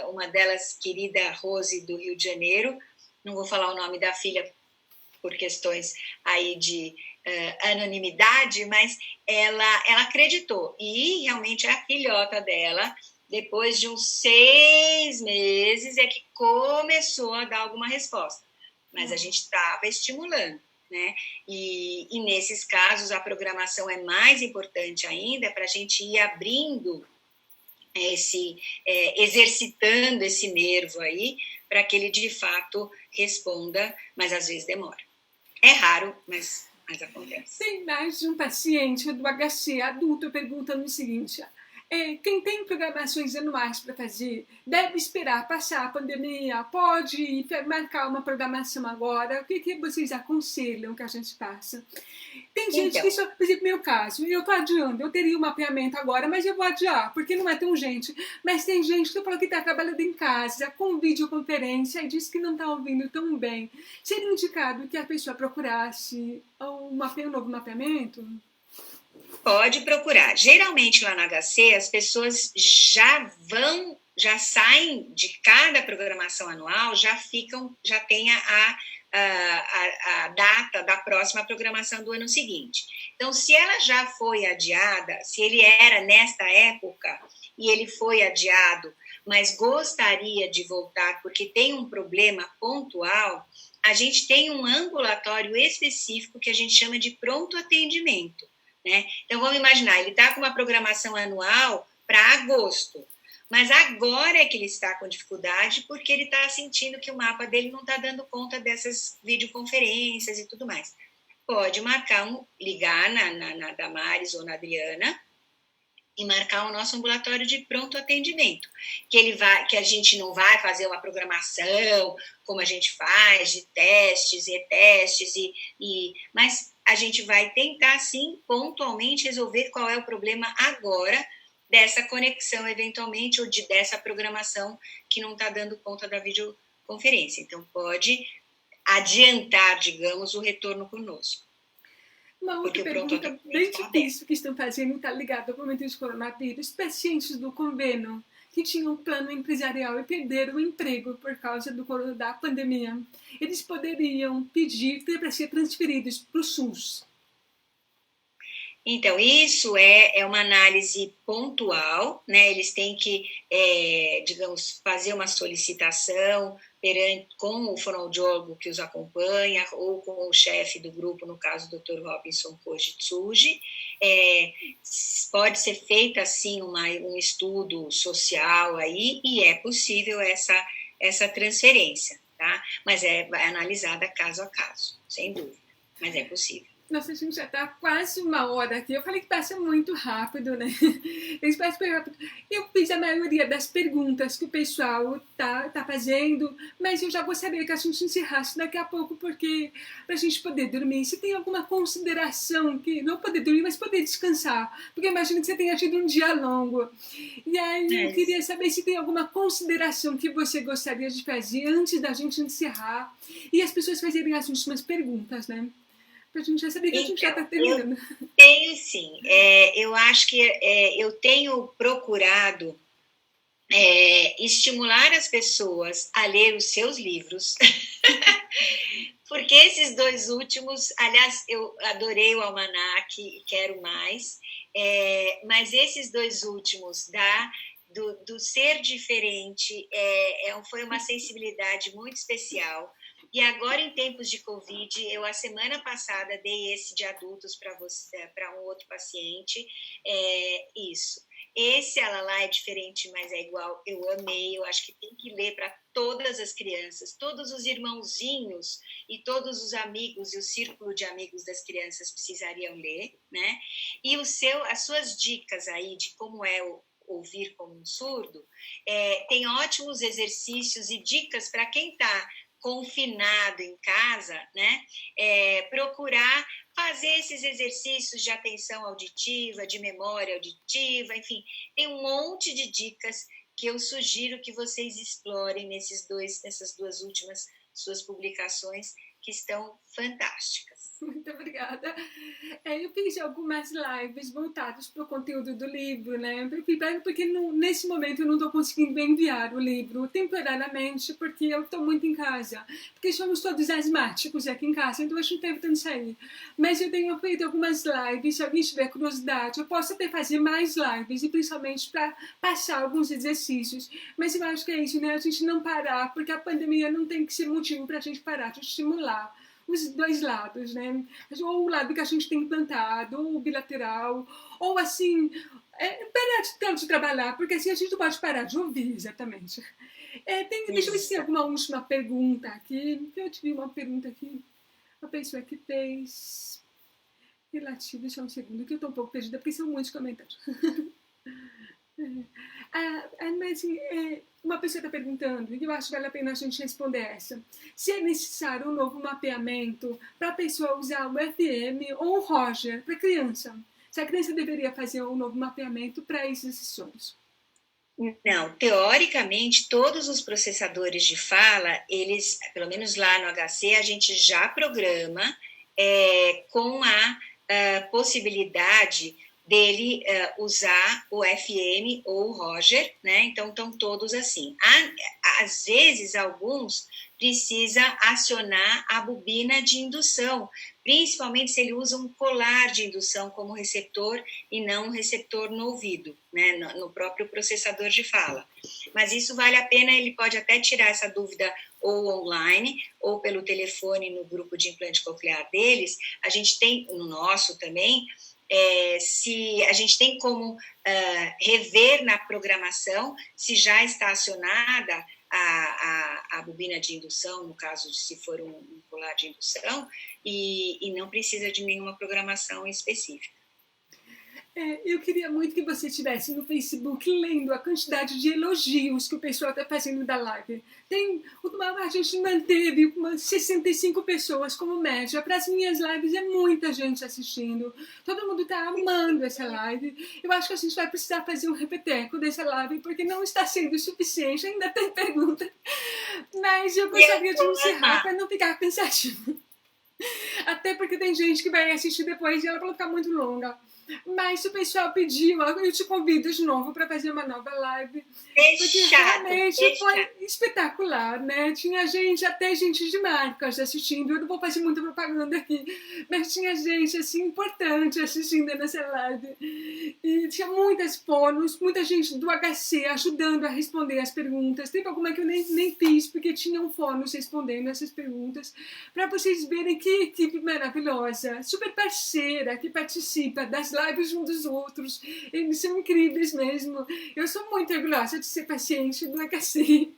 Uma delas, querida Rose, do Rio de Janeiro, não vou falar o nome da filha por questões aí de anonimidade, mas ela acreditou, e realmente a filhota dela, depois de uns 6 meses, é que começou a dar alguma resposta. Mas a gente estava estimulando, né? E nesses casos, a programação é mais importante ainda para a gente ir abrindo exercitando esse nervo aí, para que ele de fato responda, mas às vezes demora. É raro, mas acontece. Tem mais de um paciente do HC adulto perguntando o seguinte: quem tem programações anuais para fazer deve esperar passar a pandemia? Pode marcar uma programação agora? O que vocês aconselham que a gente faça? Tem gente que, por exemplo, meu caso, eu estou adiando, eu teria um mapeamento agora, mas eu vou adiar, porque não é tão urgente. Mas tem gente que falou que está trabalhando em casa, com videoconferência, e diz que não está ouvindo tão bem. Seria indicado que a pessoa procurasse um novo mapeamento? Pode procurar. Geralmente lá na HC as pessoas já saem de cada programação anual, já tem a data da próxima programação do ano seguinte. Então, se ela já foi adiada, se ele era nesta época e ele foi adiado, mas gostaria de voltar porque tem um problema pontual, a gente tem um ambulatório específico que a gente chama de pronto atendimento, né? Então, vamos imaginar, ele está com uma programação anual para agosto, mas agora é que ele está com dificuldade porque ele está sentindo que o mapa dele não está dando conta dessas videoconferências e tudo mais. Pode ligar na Damares ou na Adriana e marcar o nosso ambulatório de pronto atendimento, que a gente não vai fazer uma programação como a gente faz de testes e retestes, mas a gente vai tentar, sim, pontualmente resolver qual é o problema agora dessa conexão, eventualmente, ou dessa programação que não está dando conta da videoconferência. Então, pode adiantar, digamos, o retorno conosco. Uma outra pergunta bem difícil que estão fazendo está ligada ao momento de coronavírus. Pacientes do convênio que tinham plano empresarial e perderam o emprego por causa da pandemia, eles poderiam pedir para ser transferidos para o SUS. Então, isso é uma análise pontual, né? Eles têm que, digamos, fazer uma solicitação com o fonoaudiólogo que os acompanha ou com o chefe do grupo, no caso, o Dr. Robinson Kojitsuji. Pode ser feita, assim, um estudo social aí e é possível essa transferência, tá? Mas é analisada caso a caso, sem dúvida, mas é possível. Nossa, a gente já está quase uma hora aqui. Eu falei que passa muito rápido, né? Eu fiz a maioria das perguntas que o pessoal tá fazendo, mas eu já gostaria que a gente encerrasse daqui a pouco, porque para a gente poder dormir, se tem alguma consideração, que não poder dormir, mas poder descansar, porque imagino que você tenha tido um dia longo. E aí eu queria saber se tem alguma consideração que você gostaria de fazer antes da gente encerrar e as pessoas fazerem as últimas perguntas, né? Para a gente já saber que a gente já está terminando. Eu tenho, sim. Eu acho que eu tenho procurado estimular as pessoas a ler os seus livros, porque esses dois últimos, aliás, eu adorei o Almanac e quero mais, mas esses dois últimos do ser diferente foi uma sensibilidade muito especial. E agora, em tempos de Covid, eu, a semana passada, dei esse de adultos para um outro paciente. Isso. Esse Alalá é diferente, mas é igual. Eu amei. Eu acho que tem que ler para todas as crianças, todos os irmãozinhos e todos os amigos e o círculo de amigos das crianças precisariam ler, né? E as suas dicas aí de como é ouvir como um surdo, tem ótimos exercícios e dicas para quem está confinado em casa, né? Procurar fazer esses exercícios de atenção auditiva, de memória auditiva, enfim, tem um monte de dicas que eu sugiro que vocês explorem nessas duas últimas suas publicações, que estão fantásticas. Muito obrigada. Eu fiz algumas lives voltadas para o conteúdo do livro, né? Porque nesse momento eu não estou conseguindo enviar o livro temporariamente, porque eu estou muito em casa. Porque somos todos asmáticos aqui em casa, então a gente não tem tanto sair. Mas eu tenho feito algumas lives, se alguém tiver curiosidade, eu posso até fazer mais lives, e principalmente para passar alguns exercícios. Mas eu acho que é isso, né? A gente não parar, porque a pandemia não tem que ser motivo para a gente parar, de estimular os dois lados, né? Ou o lado que a gente tem implantado, ou o bilateral, ou assim, parar de tanto trabalhar, porque assim a gente não pode parar de ouvir, exatamente. Deixa eu ver se tem alguma última pergunta aqui. Eu tive uma pergunta aqui, a pessoa que fez relativo, deixa um segundo, que eu estou um pouco perdida, porque são muitos comentários. Mas uma pessoa está perguntando, e eu acho que vale a pena a gente responder essa: se é necessário um novo mapeamento para a pessoa usar o FM ou o Roger para a criança? Se a criança deveria fazer um novo mapeamento para esses sessões? Não, teoricamente, todos os processadores de fala, eles, pelo menos lá no HC, a gente já programa com a possibilidade dele usar o FM ou o Roger, né? Então, estão todos assim. Às vezes, alguns precisa acionar a bobina de indução, principalmente se ele usa um colar de indução como receptor e não um receptor no ouvido, né? No próprio processador de fala. Mas isso vale a pena, ele pode até tirar essa dúvida ou online, ou pelo telefone no grupo de implante coclear deles. A gente tem, no nosso também, se a gente tem como rever na programação se já está acionada a bobina de indução, no caso, se for um colar de indução, e não precisa de nenhuma programação específica. Eu queria muito que você estivesse no Facebook lendo a quantidade de elogios que o pessoal está fazendo da live. A gente manteve umas 65 pessoas como média. Para as minhas lives é muita gente assistindo. Todo mundo está amando essa live. Eu acho que a gente vai precisar fazer um repeteco dessa live, porque não está sendo suficiente. Ainda tem pergunta. Mas eu gostaria de encerrar para não ficar cansativo. Até porque tem gente que vai assistir depois e ela vai ficar muito longa. Mas se o pessoal pediu, eu te convido de novo para fazer uma nova live. Porque realmente foi espetacular, né? Tinha gente, até gente de marcas assistindo. Eu não vou fazer muita propaganda aqui, mas tinha gente assim importante assistindo nessa live. E tinha muitas fonos, muita gente do HC ajudando a responder as perguntas. Teve alguma que eu nem fiz, porque tinham fonos respondendo essas perguntas. Para vocês verem que equipe maravilhosa, super parceira, que participa das lives uns dos outros. Eles são incríveis mesmo. Eu sou muito orgulhosa de ser paciente do HC.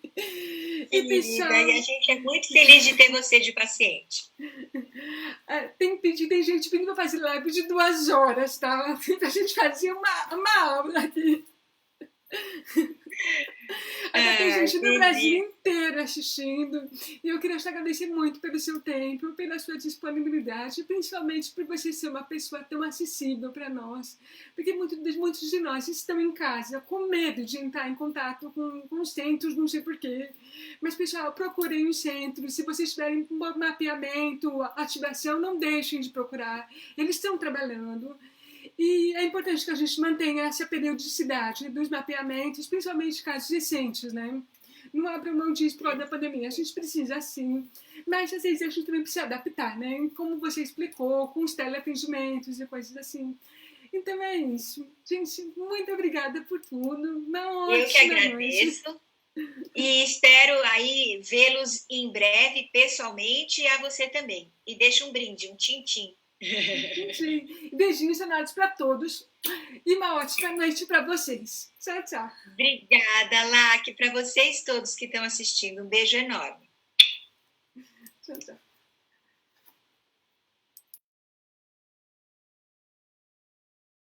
E pessoal, e a gente é muito feliz de ter você de paciente. Tem gente pedindo para fazer live de 2 horas, tá? A gente fazia uma aula aqui. Até tem gente do Brasil inteiro assistindo. E eu queria te agradecer muito pelo seu tempo, pela sua disponibilidade, principalmente por você ser uma pessoa tão acessível para nós. Porque muitos de nós estão em casa com medo de entrar em contato com os centros, não sei porquê. Mas, pessoal, procurem os centros. Se vocês tiverem mapeamento, ativação, não deixem de procurar. Eles estão trabalhando. E é importante que a gente mantenha essa periodicidade dos mapeamentos, principalmente casos recentes, né? Não abra mão disso por causa da pandemia. A gente precisa, sim. Mas, às vezes, a gente também precisa adaptar, né? Como você explicou, com os teleatendimentos e coisas assim. Então, é isso. Gente, muito obrigada por tudo. Uma ótima noite. Eu que agradeço. E espero aí vê-los em breve, pessoalmente, e a você também. E deixa um brinde, um tchim-tchim. Beijinhos sanados para todos e uma ótima noite para vocês. Tchau, tchau. Obrigada, Lac, para vocês todos que estão assistindo. Um beijo enorme. Tchau, tchau.